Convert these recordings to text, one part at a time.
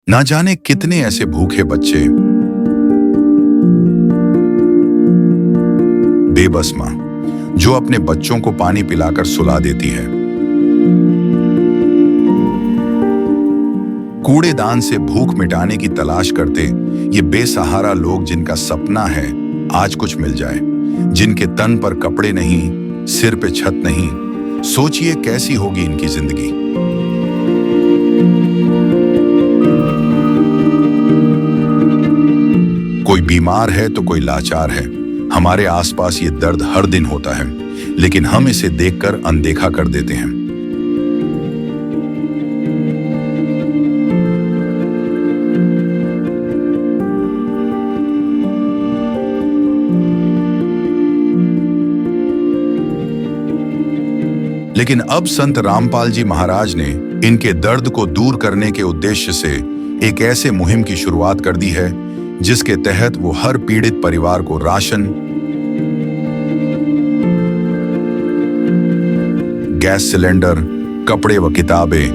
ना जाने कितने ऐसे भूखे बच्चे, बेबस मां जो अपने बच्चों को पानी पिलाकर सुला देती है। कूड़ेदान से भूख मिटाने की तलाश करते ये बेसहारा लोग जिनका सपना है आज कुछ मिल जाए, जिनके तन पर कपड़े नहीं, सिर पे छत नहीं, सोचिए कैसी होगी इनकी जिंदगी। कोई बीमार है तो कोई लाचार है। हमारे आसपास ये दर्द हर दिन होता है, लेकिन हम इसे देखकर अनदेखा कर देते हैं। लेकिन अब संत रामपाल जी महाराज ने इनके दर्द को दूर करने के उद्देश्य से एक ऐसे मुहिम की शुरुआत कर दी है जिसके तहत वो हर पीड़ित परिवार को राशन, गैस सिलेंडर, कपड़े व किताबें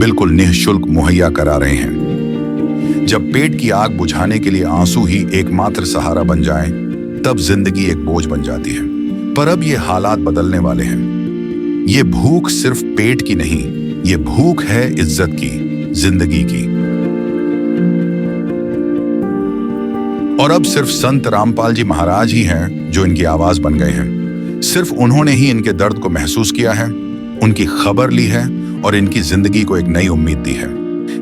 बिल्कुल निःशुल्क मुहैया करा रहे हैं। जब पेट की आग बुझाने के लिए आंसू ही एकमात्र सहारा बन जाएं, तब जिंदगी एक बोझ बन जाती है। पर अब ये हालात बदलने वाले हैं। ये भूख सिर्फ पेट की नहीं, ये भूख है इज्जत की, जिंदगी की। और अब सिर्फ संत रामपाल जी महाराज ही हैं जो इनकी आवाज बन गए हैं। सिर्फ उन्होंने ही इनके दर्द को महसूस किया है, उनकी खबर ली है और इनकी जिंदगी को एक नई उम्मीद दी है।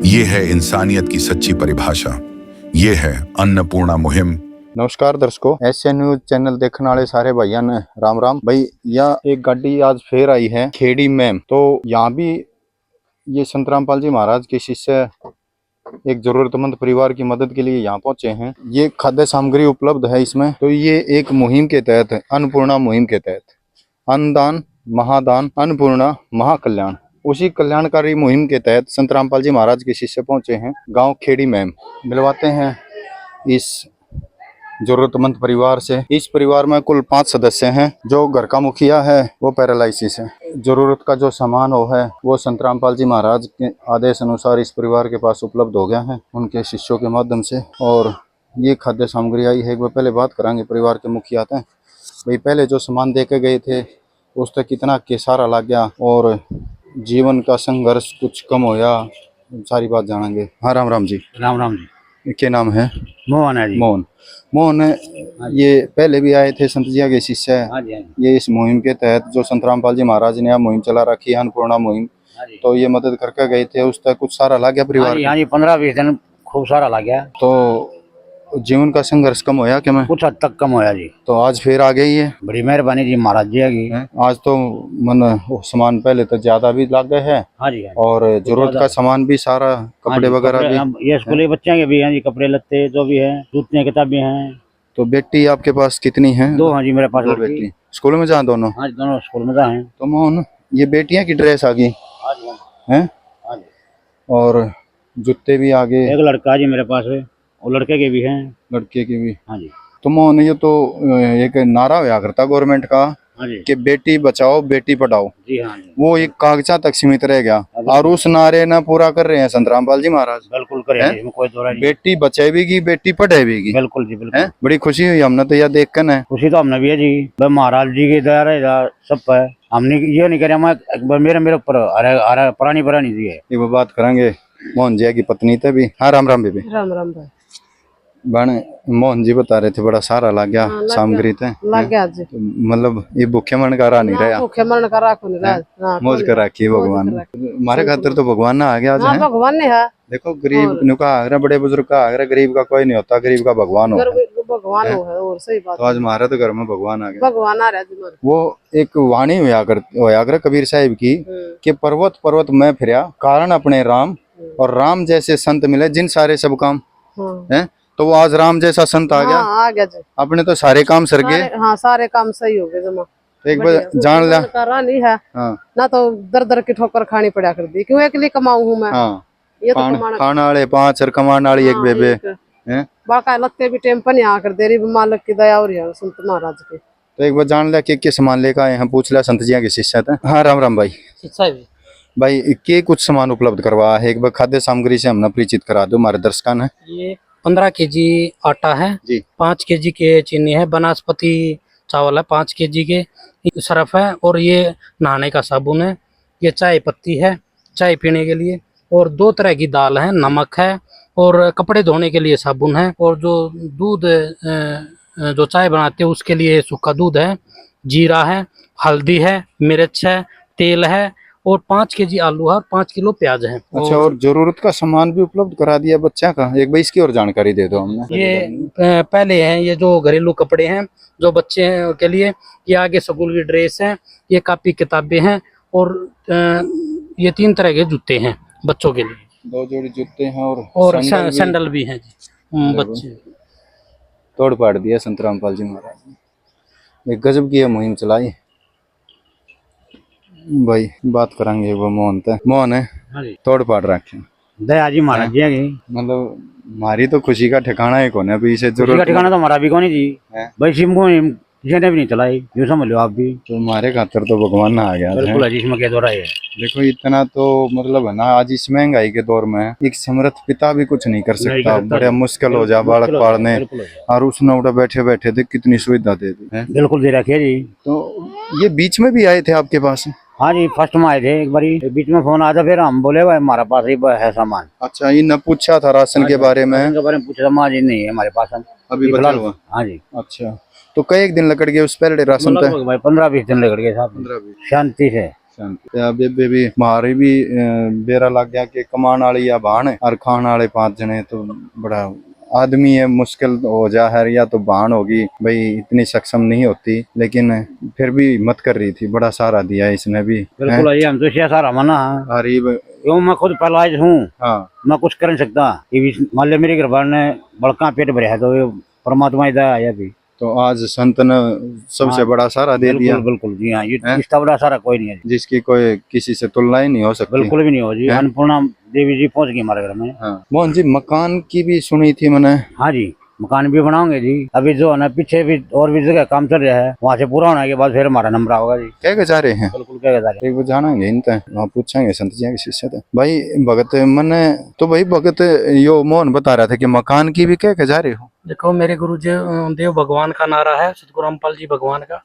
ये है इंसानियत की सच्ची परिभाषा। ये है अन्नपूर्णा मुहिम। नमस्कार दर्शकों, एसएन न्यूज चैनल देखने वाले सारे भैया ने राम राम। भाई यह एक गाड़ी आज फिर आई है खेड़ी में, तो यहाँ भी ये संत रामपाल जी महाराज के शिष्य एक जरूरतमंद परिवार की मदद के लिए यहाँ पहुंचे हैं। ये खाद्य सामग्री उपलब्ध है इसमें। तो ये एक मुहिम के तहत है, अन्नपूर्णा मुहिम के तहत, अन्नदान महादान अन्नपूर्णा महाकल्याण, उसी कल्याणकारी मुहिम के तहत संत रामपाल जी महाराज के शिष्य पहुंचे हैं गांव खेड़ी में। मिलवाते हैं इस जरूरतमंद परिवार से। इस परिवार में कुल 5 सदस्य हैं। जो घर का मुखिया है वो पैरालिसिस है। जरूरत का जो सामान हो है वो संत रामपाल जी महाराज के आदेश अनुसार इस परिवार के पास उपलब्ध हो गया है उनके शिष्यों के माध्यम से। और ये खाद्य सामग्री आई है। एक बार पहले बात करांगे परिवार के मुखिया थे। भाई पहले जो सामान दे के गए थे उस तक कितना केसारा लग गया और जीवन का संघर्ष कुछ कम होया, सारी बात जानेंगे। हाँ राम राम जी। राम राम जी। क्या नाम है? मोहन है जी। मोहन। मोहन ये पहले भी आए थे संत जी के शिष्य है। हाँ जी, हाँ जी। ये इस मुहिम के तहत जो संत रामपाल जी महाराज ने मुहिम चला रखी है, अन्नपूर्णा मुहिम, तो ये मदद करके गए थे। उस तक कुछ सारा लग गया परिवार। हाँ जी 15-20 दिन खूब सारा लग गया। तो जीवन का संघर्ष कम होया क्या? मैं कुछ हद तक कम होया जी। तो आज फिर आ गई है। बड़ी मेहरबानी जी महाराज जी की। आज तो मन सामान पहले तो ज्यादा भी लग गए है। हाँ जी। और जरूरत का सामान भी सारा, कपड़े वगैरह भी। ये स्कूली बच्चे के भी हैं जी, कपड़े लत्ते जो भी है, जूतियाँ किताबें हैं। तो बेटी आपके पास कितनी है? 2 हाँ जी मेरे पास। 2 बेटी स्कूल में जहाँ दोनों? हाँ जी, दोनों स्कूल में जा हैं। तो मोहन ये बेटियां की ड्रेस आ गई हैं और जूते भी आ गए। एक लड़का जी मेरे पास है और लड़के के भी हैं। लड़के की भी? हाँ जी। तो मोहन ये तो एक नारा हुआ करता गवर्नमेंट का कि बेटी बचाओ बेटी पढ़ाओ। जी हाँ जी। वो एक कागजा तक सीमित रह गया और उस नारे ना पूरा कर रहे हैं संत रामपाल जी महाराज। बिल्कुल करेंगे, इसमें कोई दो राय नहीं। बेटी बचाएगी बेटी पढ़ाएगी। बिल्कुल जी बिल्कुल। बड़ी खुशी हुई हमने तो यह देख कर है। खुशी तो हमने भी है जी, महाराज जी की दया रहेगा सब पे। हमने ये नहीं करे मेरे ऊपर पुरानी जी है। ये वो बात करेंगे मोहन जी की पत्नी थे भी। हाँ राम राम बेबी। राम राम भाई। बन मोहन जी बता रहे थे बड़ा सारा लग गया। सामग्री थे लग गया जी। तो मतलब ये भूखे मन का रहा नहीं रहा। भूखे मरण का राखो नहीं रहा। मौज कर रखी भगवान हमारे खातिर तो भगवान ना आ गया आज है। भगवान ने है। देखो गरीब का आगरा, बड़े बुजुर्ग का आगरा, गरीब का कोई नहीं होता, गरीब का भगवान हो। भगवान हो है और सही बात। तो आज हमारे तो घर में भगवान आ गया। भगवान आ रहा है। वो एक वाणी होया कर कबीर साहिब की कि पर्वत पर्वत में फिरा कारण अपने राम, और राम जैसे संत मिले जिन सारे सब काम है। तो वो आज राम जैसा संत आ गया। आ गया जी। अपने तो सारे काम सर गए। हाँ सारे काम सही हो गए जमा। तो एक बार जान लिया नहीं है ना तो दर दर की ठोकर खानी पड़ा कर दी। क्यों अकेले कमाऊं हूँ मैं। ये तो खाना वाले 5 और कमाने वाली 1 बेबे। बाका लगते भी टेम पर यहाँ कर दे रही मालिक की दया और संत महाराज की। तो एक बार जान लिया कि सामान लेकर आए हैं। पूछ लिया संत जी के शिष्य थे। हाँ राम राम भाई। भाई के कुछ सामान उपलब्ध करवाया है, एक बार खाद्य सामग्री से हमने परिचित करा दो हमारे दर्शकों ने। ये 15 केजी आटा है जी। 5 केजी के चीनी है, बनास्पति चावल है 5 केजी के, सरफ है, और ये नहाने का साबुन है, ये चाय पत्ती है चाय पीने के लिए, और 2 तरह की दाल है, नमक है, और कपड़े धोने के लिए साबुन है, और जो दूध जो चाय बनाते हैं उसके लिए सूखा दूध है, जीरा है, हल्दी है, मिर्च है, तेल है, और 5 केजी आलू है, और 5 किलो प्याज है। अच्छा, और जरूरत का सामान भी उपलब्ध करा दिया बच्चा का, एक बार इसकी और जानकारी दे दो हमने। ये पहले हैं ये जो घरेलू कपड़े हैं जो बच्चे हैं के लिए, ये आगे स्कूल की ड्रेस है, ये कापी किताबें हैं, और ये 3 तरह के जूते हैं बच्चों के लिए, 2 जोड़ी जूते हैं और सैंडल भी हैं जी बच्चे। तोड़ पाड़ दिया संत रामपाल जी महाराज ने, एक गजब की ये मुहिम चलाई भाई। बात करेंगे वो मोहन तक, मोहन है हाँ जी। तोड़ पाड़ रखे दया जी महाराज जी की मतलब हमारी तो खुशी का ठिकाना ही कोने, अभी इसे का जरूरत ठिकाना तो हमारा भी कौन जी है। भाई, सिम को किसी ने भी नहीं चलाई, यूँ समझ लो आप भी। तो हमारे खातर तो भगवान ना आ गया है। बिल्कुल अजीज में कह दो रहा है। देखो इतना तो मतलब है ना, आज इस महंगाई के दौर में एक समर्थ पिता भी कुछ नहीं कर सकता, बड़ा मुश्किल हो जा बालक पालने, और उसने उड़ा बैठे बैठे थे कितनी सुविधा दे दी है। बिल्कुल दे रखी है जी। तो ये बीच में भी आए थे आपके पास? हाँ जी, फर्स्ट में आए थे एक बारी, बीच में फोन आया था, फिर हम बोले भाई हमारे पास ही है सामान। अच्छा, ये न पूछा था राशन के बारे में? राशन के बारे में पूछा था, माँ जी नहीं है हमारे पास अभी बचा हुआ। हाँ जी। अच्छा, तो कई एक दिन लकड़ गए उस पहले राशन पे? भाई 15-20 दिन लग गए साहब, 15-20 शांति से। अभी भी मारे भी बेरा लग गया कि कमान वाली या भान है और खान वाले 5 जने, तो बड़ा आदमी है, मुश्किल हो जा है, या तो भान होगी भाई इतनी सक्षम नहीं होती, लेकिन फिर भी हिम्मत कर रही थी, बड़ा सहारा दिया इसने भी। बिल्कुल है, हम तो सारा मना गरीब क्यों, मैं खुद पहलाज हूँ। हाँ, मैं कुछ कर नहीं सकता, मान लो मेरी कृपा ने बड़का पेट भरे है, तो ये परमात्मा इधर आया भी, तो आज संत ने सबसे हाँ, बड़ा सहारा दे दिया। बिल्कुल जी हाँ, ये इसका बड़ा सारा कोई नहीं है, जिसकी कोई किसी से तुलना ही नहीं हो सकती। बिल्कुल भी नहीं हो जी। अन्नपूर्णा देवी जी पहुंच गई हमारे घर में। हाँ। मोहन जी, मकान की भी सुनी थी मैंने? हाँ जी, मकान भी बनाओगे जी, अभी जो है ना पीछे भी और भी जगह काम चल रहा है, वहाँ से पूरा होने के बाद फिर हमारा नंबर होगा जी। क्या जा रहे हैं? बिल्कुल क्या जा रहे एक बार जानेंगे इनते, वहाँ पूछेंगे संत जी के शिष्य थे भाई। भगत मैंने तो भाई भगत यो मोहन बता रहा था कि मकान की भी क्या जा रहे हो? देखो मेरे गुरु जी देव भगवान का नारा है, सतगुरु रामपाल जी भगवान का,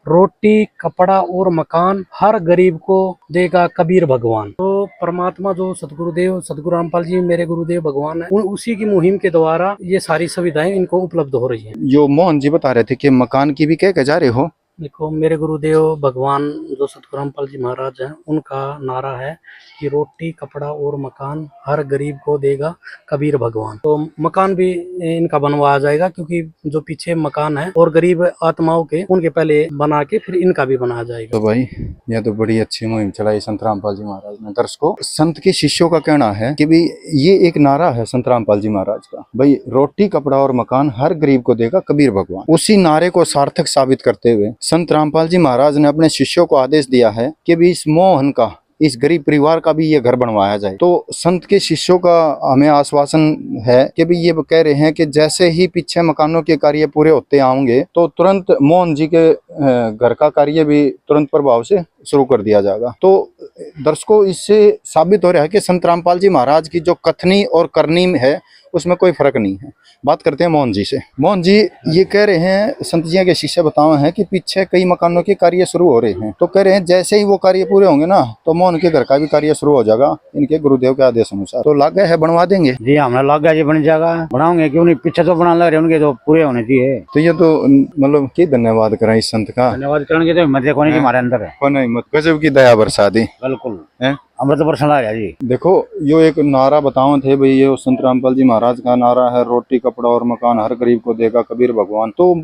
रोटी कपड़ा और मकान हर गरीब को देगा कबीर भगवान। तो परमात्मा जो सतगुरु रामपाल जी मेरे गुरुदेव भगवान है, उसी की मुहिम के द्वारा ये सारी सुविधाएं इनको उपलब्ध हो रही है। यो मोहन जी बता रहे थे कि मकान की भी क्या जा रहे हो? देखो मेरे गुरुदेव भगवान जो सतगुरु रामपाल जी महाराज हैं, उनका नारा है कि रोटी कपड़ा और मकान हर गरीब को देगा कबीर भगवान। तो मकान भी इनका बनवाया जाएगा, क्योंकि जो पीछे मकान है और गरीब आत्माओं के, उनके पहले बना के फिर इनका भी बनाया जाएगा। तो भाई यह तो बड़ी अच्छी मुहिम चलाई संत रामपाल जी महाराज ने। दर्शकों, संत के शिष्यों का कहना है कि भाई ये एक नारा है संत रामपाल जी महाराज का, भाई रोटी कपड़ा और मकान हर गरीब को देगा कबीर भगवान। उसी नारे को सार्थक साबित करते हुए संत रामपाल जी महाराज ने अपने शिष्यों को आदेश दिया है कि भी इस मोहन का, इस गरीब परिवार का भी ये घर बनवाया जाए। तो संत के शिष्यों का हमें आश्वासन है कि भी ये कह रहे हैं कि जैसे ही पीछे मकानों के कार्य पूरे होते आएंगे तो तुरंत मोहन जी के घर का कार्य भी तुरंत प्रभाव से शुरू कर दिया जाएगा। तो दर्शकों, इससे साबित हो रहा है कि संत रामपाल जी महाराज की जो कथनी और करनी है उसमें कोई फर्क नहीं है। बात करते हैं मोहन जी से। मोहन जी ये कह रहे हैं, संत जी के शिष्य बताए हैं कि पीछे कई मकानों के कार्य शुरू हो रहे हैं, तो कह रहे हैं जैसे ही वो कार्य पूरे होंगे ना, तो मोहन के घर का भी कार्य शुरू हो जाएगा इनके गुरुदेव के आदेश अनुसार। तो लाग गए है, बनवा देंगे जी, हमारा लाग गया जी, बन जाएगा, बनाओगे क्यों नहीं, पीछे तो बना लग रहे उनके, तो पूरे होने चाहिए। तो ये तो मतलब की धन्यवाद करें इस संत का, धन्यवाद करने के, तो हिम्मत देखो नहीं हमारे अंदर है, हिम्मत गजब की दया बरसा दी। बिल्कुल है अमृत वर्षण आ गया जी। देखो यो एक नारा बताओ थे भाई, ये संत रामपाल जी महाराज का नारा है, रोटी कपड़ा और मकान हर गरीब को देगा कबीर भगवान। तो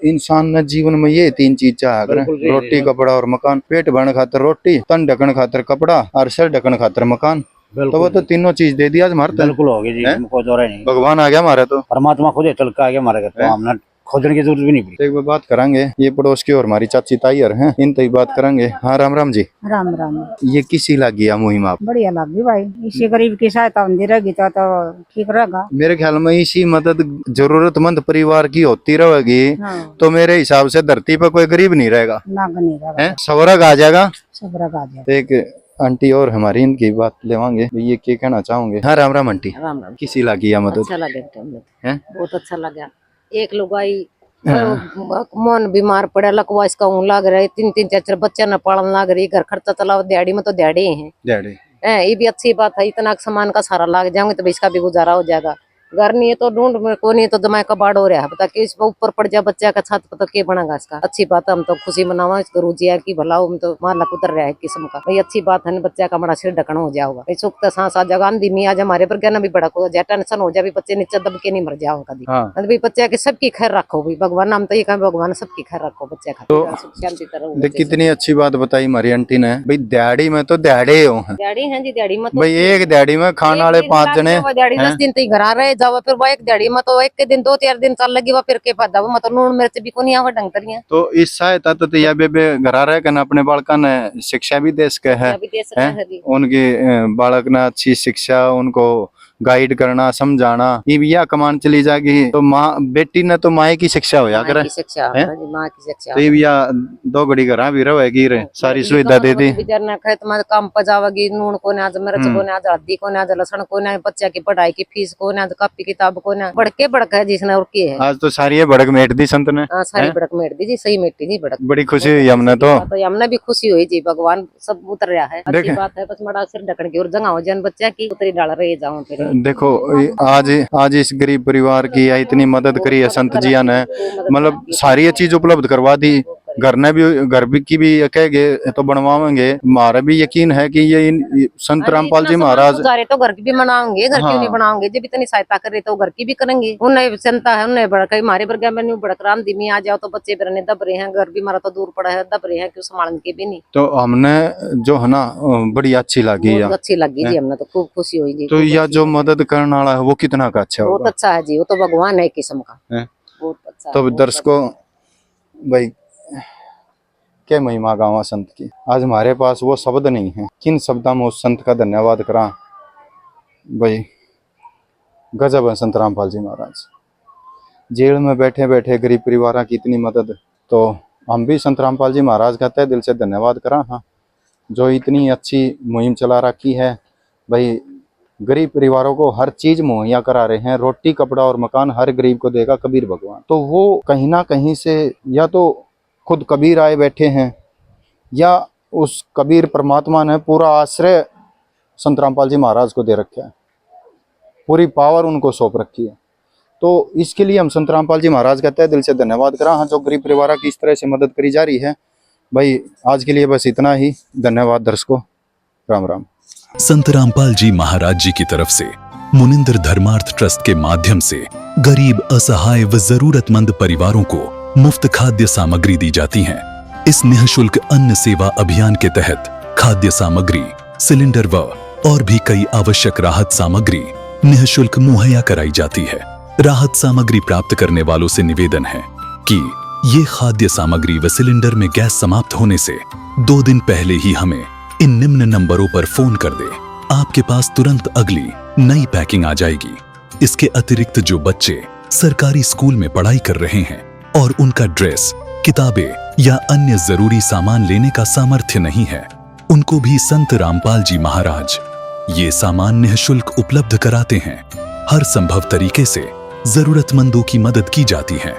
इंसान ने जीवन में ये 3 चीज चाह कर, रोटी कपड़ा और मकान। पेट भरने खातिर रोटी, तन ढकने खातिर कपड़ा, और सिर ढकने खातिर मकान। तो वो तो तीनों चीज दे दिया हमारे। बिल्कुल हो गया जी, कोई दो नहीं, भगवान आ गया हमारे, तो परमात्मा खुद चल के आ गया हमारे घर, तो हमने खोजने की जरूरत भी नहीं पड़ी। एक बार बात करेंगे, ये पड़ोस की और हमारी चाची ताई हैं, इन तक बात करेंगे। हाँ, राम राम जी। राम राम। ये किसी लगी है मुहिम आप? बढ़िया लगी भाई, इसी गरीब की सहायता होती रहेगी तो ठीक रहेगा। मेरे ख्याल में इसी मदद जरूरतमंद परिवार की होती रहेगी। हाँ। तो मेरे हिसाब से धरती पर कोई गरीब नहीं रहेगा, नाग नहीं रहेगा, स्वर्ग आ जाएगा। सब रगा जाएगा। एक आंटी और हमारी इनकी बात लेवांगे ये क्या कहना चाहोगे। हाँ राम राम आंटी, राम राम। किसी लगी या मदद अच्छा लगे टाइम हैं? बहुत अच्छा लगा। एक लुगाई मन बीमार पड़ा लकवा इसका ऊँ लग रहा है, 3-3 4-4 बच्चा न पालन लग रही, घर खर्चा चलाओ, दिहाड़ी में तो दिहाड़ी है। डैडी ये भी अच्छी बात है, इतना सामान का सारा लाग जाएंगे तो इसका भी गुजारा हो जाएगा। घर नहीं है तो ढूंढ में को नहीं तो जमाए कबाड़ हो रहा है, बता के इस ऊपर पड़ जाए बच्चा का छत पर तो क्या बनेगा इसका। अच्छी बात है, हम तो खुशी मनावा इस गुरु जी की भला हम तो मालक उतर रहा है किस्म का भाई। अच्छी बात है, बच्चा का बड़ा सिर ढकना हो जाओगा भाई, सुख तो सांस आ जाएगा। आंधी में आज हमारे पर कहना भी बड़ा हो जाए, टेंशन हो जाए बच्चे नीचे दब के नहीं मर जाओ कभी। हाँ भाई बच्चा की सबकी खैर रखो भाई, भगवान हम तो ये कहें भगवान सबकी खैर रखो बच्चे का तो सुख शांति तरह। देख कितनी अच्छी बात बताई हमारी आंटी ने भाई, दिहाड़ी में तो दिहाड़ी हो हैं दिहाड़ी है जी, दिहाड़ी में भाई, एक दिहाड़ी में खाने वाले 5 जने दिहाड़ी 10 दिन तो घर आ रहे जाओ, फिर वो एक दिहाड़ी में तो एक के दिन 2-4 दिन चल लगी, वो फिर के फायदा वो मतलब नून मिर्च भी को नहीं आवा ढंग करिया। तो इस सहायता तो या बेबे घर आ रहे कन अपने बालका ने शिक्षा भी दे सके है, अभी दे सकते हैं जी। उनकी बालक ने अच्छी शिक्षा, उनको गाइड करना समझाना, ये भी या कमान चली जाएगी तो माँ बेटी ने तो माँ की शिक्षा होया करे, माँ की शिक्षा हैं? जी, माँ की शिक्षा। तो ये भी या 2 घड़ी घर भी रहेगी रे, सारी सुविधा दे दी। बिचारना खेत में काम पजावगी, नून को आज मिर्च को आज हल्दी को आज लहसुन को बच्चा की पढ़ाई की फीस को आज कॉपी किताब को बड़के बड़का है जिसने और की है। आज तो सारी ये भड़क मेट दी संत ने। हाँ सारी बड़क मेट दी जी, सही मेटी जी बड़क। बड़ी खुशी हुई हमने तो हमने भी खुशी हुई जी, भगवान सब उतर रहा है। अच्छी देख। बात है, बस बड़ा सिर ढकन की और जगह हो जाए बच्चा की उतरी डाल रही जाऊं फिर। देखो आज इस गरीब परिवार की इतनी मदद करी है संत जिया ने, मतलब सारी ये चीज उपलब्ध करवा दी। घर भी की भी कहेंगे तो बनवाएंगे, हमारा भी यकीन है कि ये संत रामपाल जी महाराज तो घर की भी बनाओगे, घर क्यों नहीं बनाओगे, जब इतनी सहायता कर रहे तो घर की भी करेंगे। उन्हें चिंता है, उन्हें बड़ा हमारे वर्ग में बड़कराम दिमी आ जाओ तो बच्चे बिरने दब रहे हैं, घर भी हमारा तो दूर पड़ा है, दब रहे हैं, क्यों संभालन के भी नहीं। तो हमने जो है ना बड़ी अच्छी लगी, अच्छी लगी जी, हमने तो खूब खुशी हुई जी। तो यह जो मदद करने वाला है वो कितना का अच्छा बहुत होगा। अच्छा है जी, वो तो भगवान है किस्म का, बहुत अच्छा। तो दर्शकों भाई क्या महिमा गावा संत की, आज हमारे पास वो शब्द नहीं है, किन शब्दों में उस संत का धन्यवाद करा भाई। गजब है संत रामपाल जी महाराज, जेल में बैठे बैठे गरीब परिवार की इतनी मदद, तो हम भी संत रामपाल जी महाराज का तहे दिल से धन्यवाद करा। हाँ, जो इतनी अच्छी मुहिम चला रखी है भाई, गरीब परिवारों को हर चीज मुहैया करा रहे हैं, रोटी कपड़ा और मकान हर गरीब को देगा कबीर भगवान। तो वो कहीं ना कहीं से या तो खुद कबीर आए बैठे हैं, या उस कबीर परमात्मा ने पूरा आश्रय संत रामपाल जी महाराज को दे रखा है, पूरी पावर उनको सौंप रखी है। तो इसके लिए हम संत रामपाल जी महाराज कहते हैं दिल से धन्यवाद करा। हाँ, जो गरीब परिवार की इस तरह से मदद करी जा रही है भाई। आज के लिए बस इतना ही, धन्यवाद दर्शकों, राम राम। संत रामपाल जी महाराज जी की तरफ से मुनिंद्र धर्मार्थ ट्रस्ट के माध्यम से गरीब, असहाय व जरूरतमंद परिवारों को मुफ्त खाद्य सामग्री दी जाती है। इस निःशुल्क अन्न सेवा अभियान के तहत खाद्य सामग्री, सिलेंडर व और भी कई आवश्यक राहत सामग्री निःशुल्क मुहैया कराई जाती है। राहत सामग्री प्राप्त करने वालों से निवेदन है कि ये खाद्य सामग्री व सिलेंडर में गैस समाप्त होने से 2 दिन पहले ही हमें इन निम्न नंबरों पर फोन कर दे, आपके पास तुरंत अगली नई पैकिंग आ जाएगी। इसके अतिरिक्त जो बच्चे सरकारी स्कूल में पढ़ाई कर रहे हैं और उनका ड्रेस, किताबें या अन्य जरूरी सामान लेने का सामर्थ्य नहीं है, उनको भी संत रामपाल जी महाराज ये सामान निःशुल्क उपलब्ध कराते हैं। हर संभव तरीके से जरूरतमंदों की मदद की जाती है।